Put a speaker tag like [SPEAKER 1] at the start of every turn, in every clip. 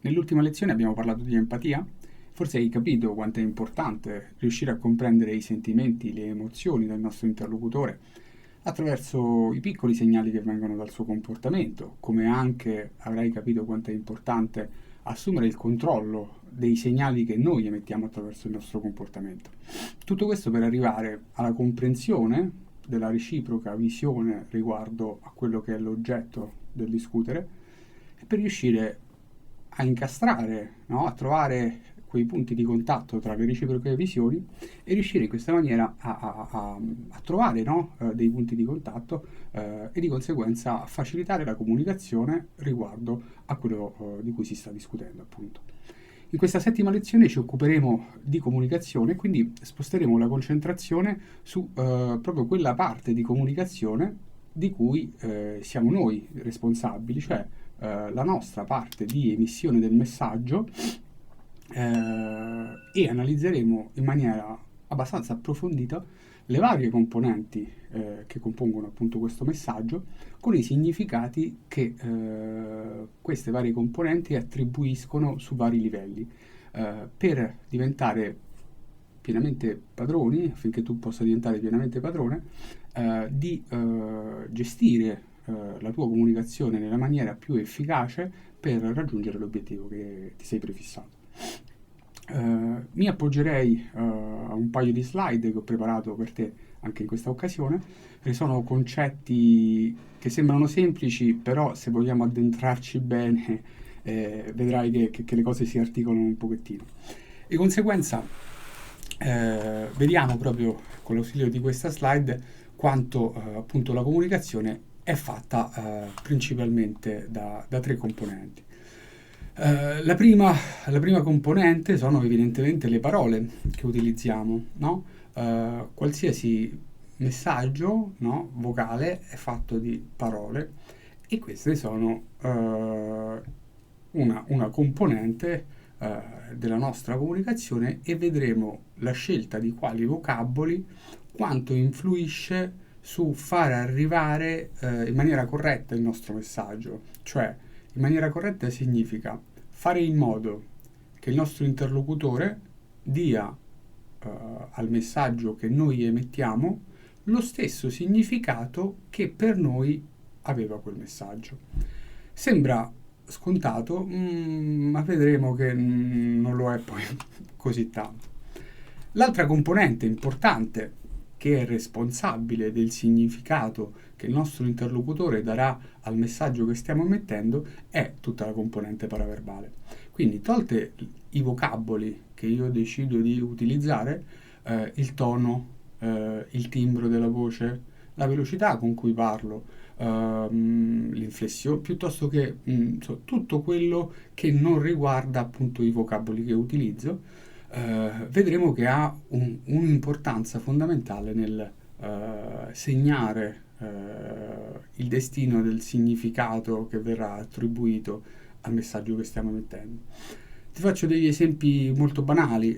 [SPEAKER 1] Nell'ultima lezione abbiamo parlato di empatia. Forse hai capito quanto è importante riuscire a comprendere i sentimenti, le emozioni del nostro interlocutore attraverso i piccoli segnali che vengono dal suo comportamento, come anche avrai capito quanto è importante assumere il controllo dei segnali che noi emettiamo attraverso il nostro comportamento. Tutto questo per arrivare alla comprensione della reciproca visione riguardo a quello che è l'oggetto del discutere e per riuscire a incastrare, no? A trovare quei punti di contatto tra le reciproche visioni e riuscire in questa maniera a trovare, no? Dei punti di contatto e di conseguenza a facilitare la comunicazione riguardo a quello di cui si sta discutendo, appunto. In questa settima lezione ci occuperemo di comunicazione, quindi sposteremo la concentrazione su proprio quella parte di comunicazione di cui siamo noi responsabili, cioè la nostra parte di emissione del messaggio e analizzeremo in maniera abbastanza approfondita le varie componenti che compongono appunto questo messaggio con i significati che queste varie componenti attribuiscono su vari livelli per diventare pienamente padroni, affinché tu possa diventare pienamente padrone, di gestire la tua comunicazione nella maniera più efficace per raggiungere l'obiettivo che ti sei prefissato. Mi appoggerei a un paio di slide che ho preparato per te anche in questa occasione, che sono concetti che sembrano semplici, però se vogliamo addentrarci bene vedrai che le cose si articolano un pochettino. Di conseguenza vediamo proprio con l'ausilio di questa slide quanto appunto la comunicazione è fatta principalmente da tre componenti. La prima componente sono evidentemente le parole che utilizziamo, no? Qualsiasi messaggio, no, vocale è fatto di parole e queste sono una componente della nostra comunicazione e vedremo la scelta di quali vocaboli quanto influisce su far arrivare in maniera corretta il nostro messaggio, cioè in maniera corretta significa fare in modo che il nostro interlocutore dia al messaggio che noi emettiamo lo stesso significato che per noi aveva quel messaggio. Sembra scontato, ma vedremo che non lo è poi così tanto. L'altra componente importante che è responsabile del significato che il nostro interlocutore darà al messaggio che stiamo emettendo è tutta la componente paraverbale. Quindi, tolte i vocaboli che io decido di utilizzare, il tono, il timbro della voce, la velocità con cui parlo, l'inflessione, piuttosto che tutto quello che non riguarda appunto i vocaboli che utilizzo, vedremo che ha un'importanza fondamentale nel segnare il destino del significato che verrà attribuito al messaggio che stiamo emettendo. Ti faccio degli esempi molto banali.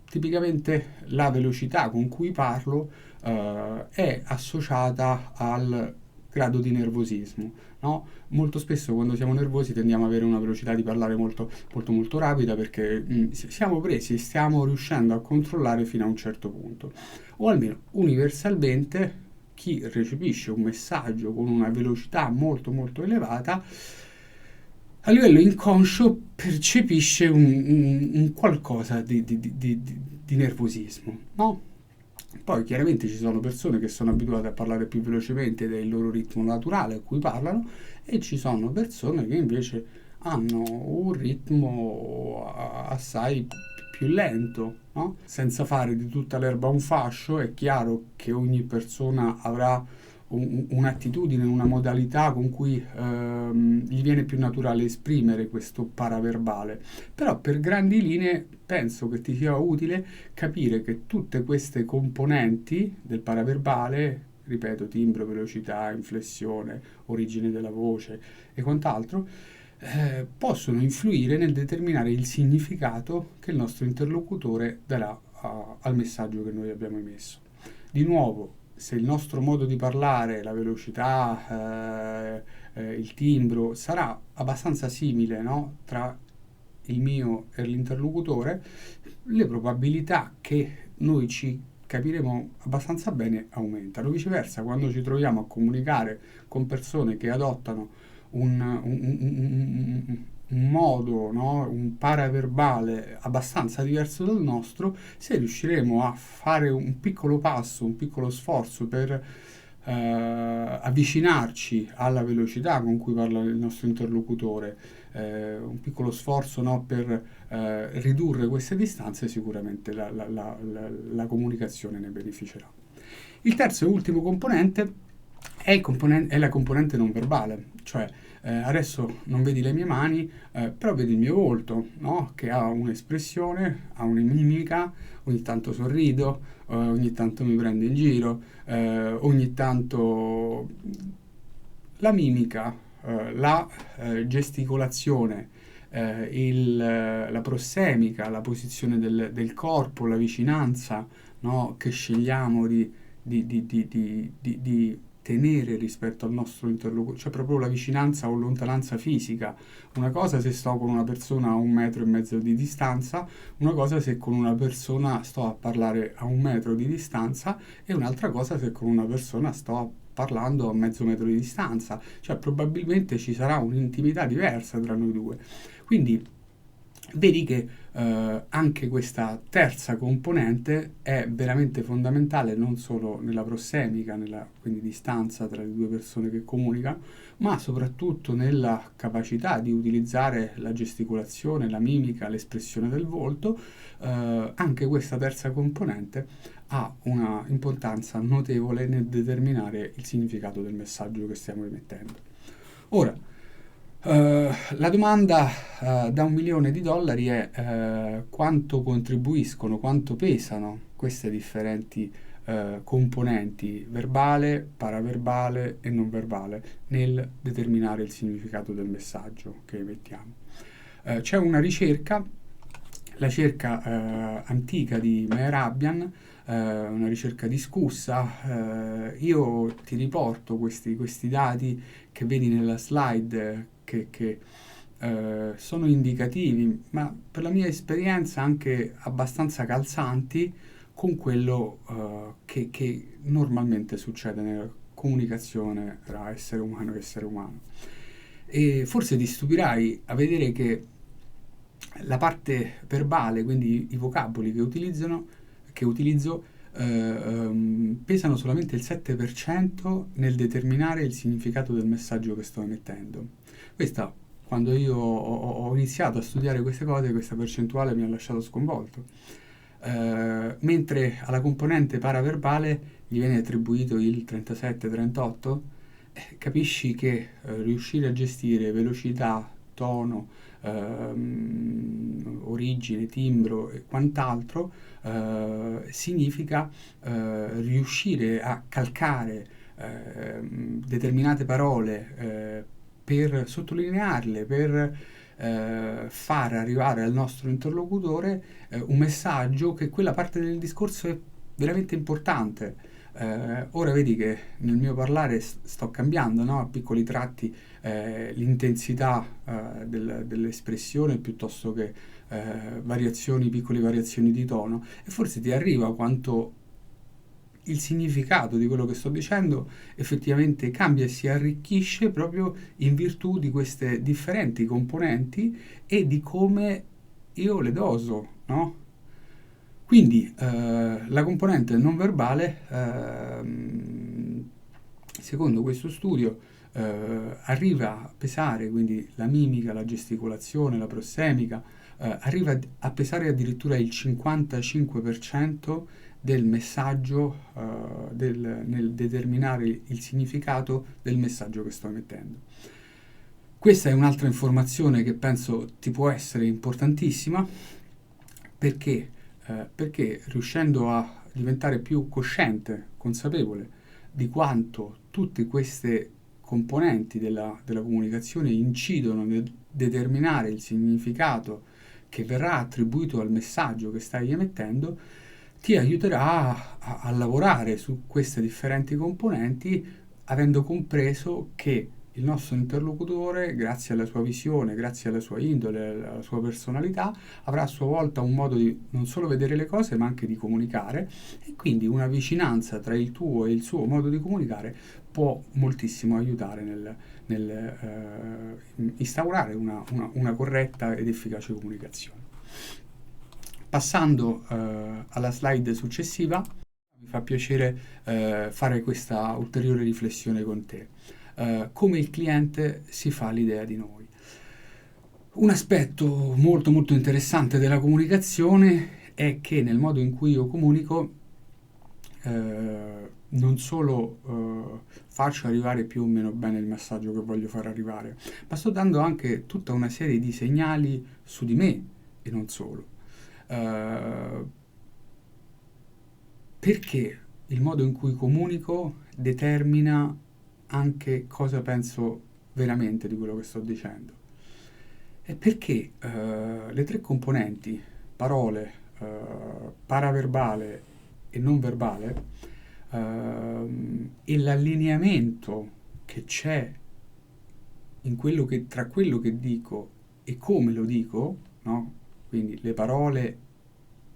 [SPEAKER 1] Tipicamente la velocità con cui parlo è associata al grado di nervosismo, no? Molto spesso quando siamo nervosi tendiamo ad avere una velocità di parlare molto, molto, molto rapida perché siamo presi, stiamo riuscendo a controllare fino a un certo punto. O almeno universalmente chi recepisce un messaggio con una velocità molto, molto elevata a livello inconscio percepisce un qualcosa di nervosismo, no? Poi chiaramente ci sono persone che sono abituate a parlare più velocemente ed è il loro ritmo naturale a cui parlano e ci sono persone che invece hanno un ritmo assai più lento, no? Senza fare di tutta l'erba un fascio, è chiaro che ogni persona avrà un'attitudine, una modalità con cui gli viene più naturale esprimere questo paraverbale. Però per grandi linee penso che ti sia utile capire che tutte queste componenti del paraverbale, ripeto, timbro, velocità, inflessione, origine della voce e quant'altro, possono influire nel determinare il significato che il nostro interlocutore darà al messaggio che noi abbiamo emesso. Di nuovo, se il nostro modo di parlare, la velocità, il timbro sarà abbastanza simile, no? Tra il mio e l'interlocutore, le probabilità che noi ci capiremo abbastanza bene aumentano. Viceversa, quando ci troviamo a comunicare con persone che adottano un modo, no? Un paraverbale abbastanza diverso dal nostro, se riusciremo a fare un piccolo passo, un piccolo sforzo per avvicinarci alla velocità con cui parla il nostro interlocutore, un piccolo sforzo, no, per ridurre queste distanze, sicuramente la comunicazione ne beneficerà. Il terzo e ultimo componente è la componente non verbale, cioè adesso non vedi le mie mani, però vedi il mio volto, no? Che ha un'espressione, ha una mimica, ogni tanto sorrido, ogni tanto mi prendo in giro, ogni tanto la mimica, la gesticolazione, la prossemica, la posizione del corpo, la vicinanza, no? Che scegliamo di tenere rispetto al nostro interlocutore, cioè proprio la vicinanza o lontananza fisica. Una cosa se sto con una persona a 1,5 metri di distanza, una cosa se con una persona sto a parlare a 1 metro di distanza e un'altra cosa se con una persona sto parlando a mezzo metro di distanza, cioè probabilmente ci sarà un'intimità diversa tra noi due. Quindi vedi che anche questa terza componente è veramente fondamentale non solo nella prossemica, nella quindi distanza tra le due persone che comunicano, ma soprattutto nella capacità di utilizzare la gesticolazione, la mimica, l'espressione del volto. Anche questa terza componente ha una importanza notevole nel determinare il significato del messaggio che stiamo emettendo. Ora, la domanda da $1 milione è quanto contribuiscono, quanto pesano queste differenti componenti verbale, paraverbale e non verbale nel determinare il significato del messaggio che emettiamo. C'è una ricerca, la ricerca antica di Mehrabian, una ricerca discussa. Io ti riporto questi dati che vedi nella slide che sono indicativi, ma per la mia esperienza anche abbastanza calzanti con quello che normalmente succede nella comunicazione tra essere umano e essere umano. E forse ti stupirai a vedere che la parte verbale, quindi i vocaboli che utilizzo, pesano solamente il 7% nel determinare il significato del messaggio che sto emettendo. Questa, quando io ho iniziato a studiare queste cose, questa percentuale mi ha lasciato sconvolto. Mentre alla componente paraverbale gli viene attribuito il 37-38, capisci che riuscire a gestire velocità, tono, origine, timbro e quant'altro significa riuscire a calcare determinate parole per sottolinearle, per far arrivare al nostro interlocutore un messaggio che quella parte del discorso è veramente importante. Ora vedi che nel mio parlare sto cambiando, no? A piccoli tratti l'intensità dell'espressione piuttosto che piccole variazioni di tono, e forse ti arriva quanto il significato di quello che sto dicendo effettivamente cambia e si arricchisce proprio in virtù di queste differenti componenti e di come io le doso, no? Quindi la componente non verbale, secondo questo studio, arriva a pesare, quindi la mimica, la gesticolazione, la prossemica, arriva a pesare addirittura il 55% del messaggio, nel determinare il significato del messaggio che sto emettendo. Questa è un'altra informazione che penso ti può essere importantissima perché riuscendo a diventare più cosciente, consapevole di quanto tutte queste componenti della comunicazione incidono nel determinare il significato che verrà attribuito al messaggio che stai emettendo, ti aiuterà a lavorare su queste differenti componenti avendo compreso che il nostro interlocutore, grazie alla sua visione, grazie alla sua indole, alla sua personalità, avrà a sua volta un modo di non solo vedere le cose, ma anche di comunicare, e quindi una vicinanza tra il tuo e il suo modo di comunicare può moltissimo aiutare nel instaurare una corretta ed efficace comunicazione. Passando alla slide successiva, mi fa piacere fare questa ulteriore riflessione con te. Come il cliente si fa l'idea di noi. Un aspetto molto molto interessante della comunicazione è che nel modo in cui io comunico non solo faccio arrivare più o meno bene il messaggio che voglio far arrivare, ma sto dando anche tutta una serie di segnali su di me e non solo. Eh, perché il modo in cui comunico determina anche cosa penso veramente di quello che sto dicendo. E perché le tre componenti, parole, paraverbale e non verbale, e l'allineamento che c'è tra quello che dico e come lo dico, no? Quindi le parole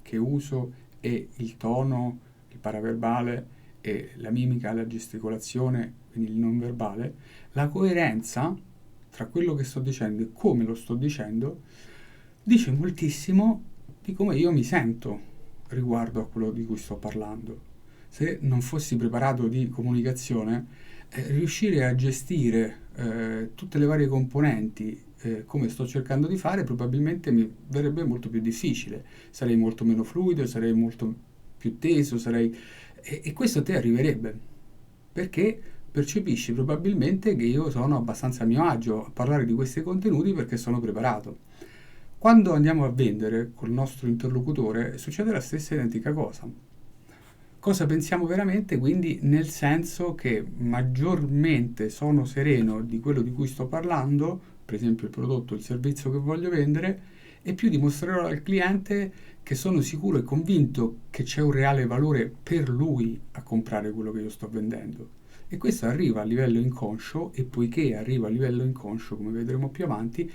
[SPEAKER 1] che uso e il tono, il paraverbale e la mimica, la gesticolazione, quindi il non verbale, la coerenza tra quello che sto dicendo e come lo sto dicendo dice moltissimo di come io mi sento riguardo a quello di cui sto parlando. Se non fossi preparato di comunicazione, riuscire a gestire tutte le varie componenti come sto cercando di fare probabilmente mi verrebbe molto più difficile, sarei molto meno fluido, sarei molto più teso, e questo a te arriverebbe perché percepisci probabilmente che io sono abbastanza a mio agio a parlare di questi contenuti perché sono preparato. Quando andiamo a vendere col nostro interlocutore succede la stessa identica cosa. Cosa pensiamo veramente? Quindi nel senso che maggiormente sono sereno di quello di cui sto parlando, per esempio il prodotto o il servizio che voglio vendere, e più dimostrerò al cliente che sono sicuro e convinto che c'è un reale valore per lui a comprare quello che io sto vendendo. E questo arriva a livello inconscio e poiché arriva a livello inconscio, come vedremo più avanti,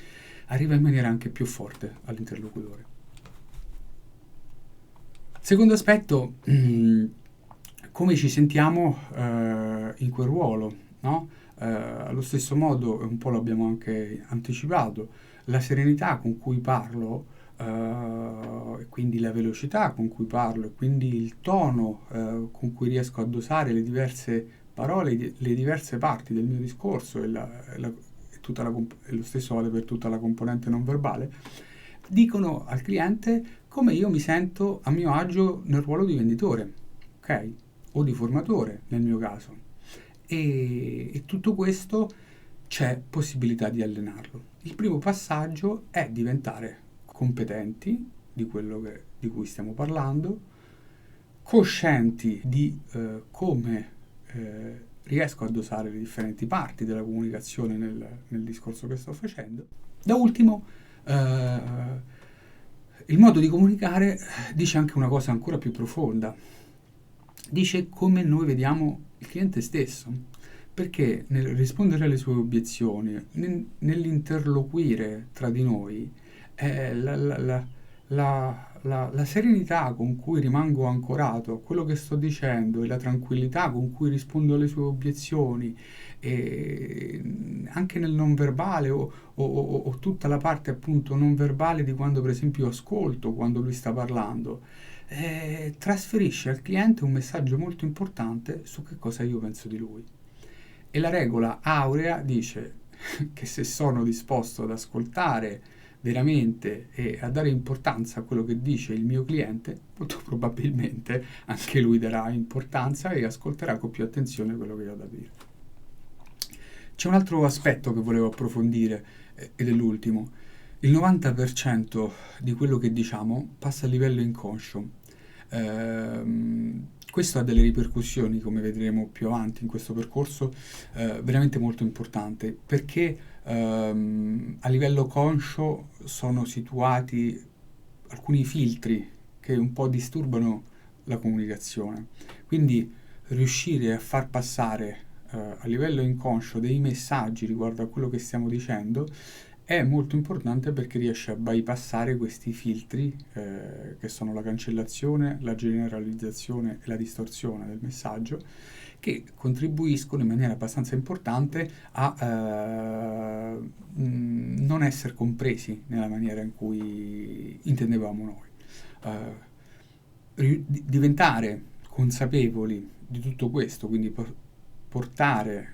[SPEAKER 1] arriva in maniera anche più forte all'interlocutore. Secondo aspetto, come ci sentiamo in quel ruolo, no? Allo stesso modo, un po' l'abbiamo anche anticipato, la serenità con cui parlo, e quindi la velocità con cui parlo, e quindi il tono con cui riesco a dosare le diverse parole, le diverse parti del mio discorso e lo stesso vale per tutta la componente non verbale, dicono al cliente come io mi sento a mio agio nel ruolo di venditore, ok? O di formatore nel mio caso. E tutto questo c'è possibilità di allenarlo. Il primo passaggio è diventare competenti di di cui stiamo parlando, coscienti di come riesco a dosare le differenti parti della comunicazione nel discorso che sto facendo. Da ultimo, il modo di comunicare dice anche una cosa ancora più profonda. Dice come noi vediamo il cliente stesso, perché nel rispondere alle sue obiezioni, nell'interloquire tra di noi, la serenità con cui rimango ancorato a quello che sto dicendo e la tranquillità con cui rispondo alle sue obiezioni, e anche nel non verbale o tutta la parte appunto non verbale di quando per esempio ascolto quando lui sta parlando, trasferisce al cliente un messaggio molto importante su che cosa io penso di lui. E la regola aurea dice che se sono disposto ad ascoltare veramente e a dare importanza a quello che dice il mio cliente, molto probabilmente anche lui darà importanza e ascolterà con più attenzione quello che io ho da dire. C'è un altro aspetto che volevo approfondire ed è l'ultimo. Il 90% di quello che diciamo passa a livello inconscio. Questo ha delle ripercussioni, come vedremo più avanti in questo percorso, veramente molto importante, perché a livello conscio sono situati alcuni filtri che un po' disturbano la comunicazione. Quindi riuscire a far passare a livello inconscio dei messaggi riguardo a quello che stiamo dicendo è molto importante perché riesce a bypassare questi filtri che sono la cancellazione, la generalizzazione e la distorsione del messaggio, che contribuiscono in maniera abbastanza importante a non essere compresi nella maniera in cui intendevamo noi. Diventare consapevoli di tutto questo, quindi portare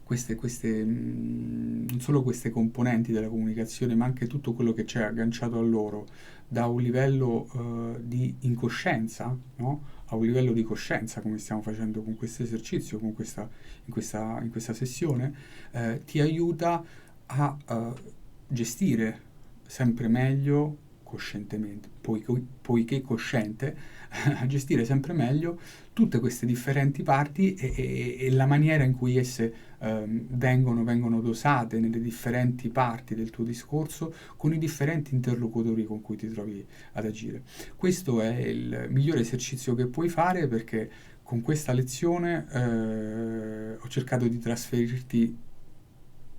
[SPEAKER 1] non solo queste componenti della comunicazione, ma anche tutto quello che c'è agganciato a loro da un livello di incoscienza, no? A un livello di coscienza, come stiamo facendo con questo esercizio, in questa sessione, ti aiuta a gestire sempre meglio coscientemente, poiché cosciente, a gestire sempre meglio tutte queste differenti parti e la maniera in cui esse vengono dosate nelle differenti parti del tuo discorso con i differenti interlocutori con cui ti trovi ad agire. Questo è il migliore esercizio che puoi fare, perché con questa lezione ho cercato di trasferirti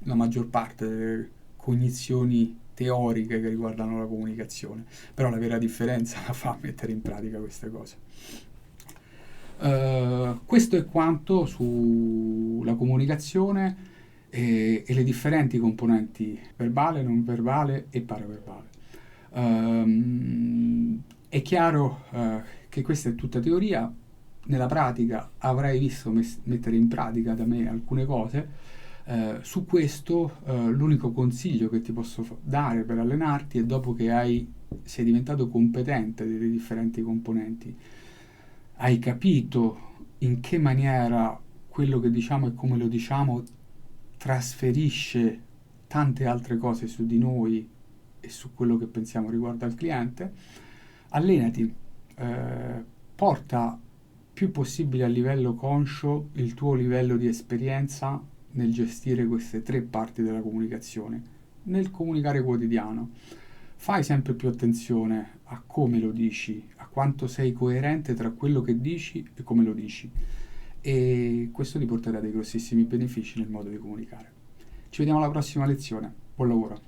[SPEAKER 1] la maggior parte delle cognizioni teoriche che riguardano la comunicazione, però la vera differenza la fa mettere in pratica queste cose. Questo è quanto sulla comunicazione e le differenti componenti verbale, non verbale e paraverbale. È chiaro che questa è tutta teoria. Nella pratica avrai visto mettere in pratica da me alcune cose. Su questo l'unico consiglio che ti posso dare per allenarti è, dopo che sei diventato competente delle differenti componenti, hai capito in che maniera quello che diciamo e come lo diciamo trasferisce tante altre cose su di noi e su quello che pensiamo riguardo al cliente, allenati, porta più possibile a livello conscio il tuo livello di esperienza nel gestire queste tre parti della comunicazione, nel comunicare quotidiano. Fai sempre più attenzione a come lo dici, a quanto sei coerente tra quello che dici e come lo dici, e questo ti porterà dei grossissimi benefici nel modo di comunicare. Ci vediamo alla prossima lezione. Buon lavoro.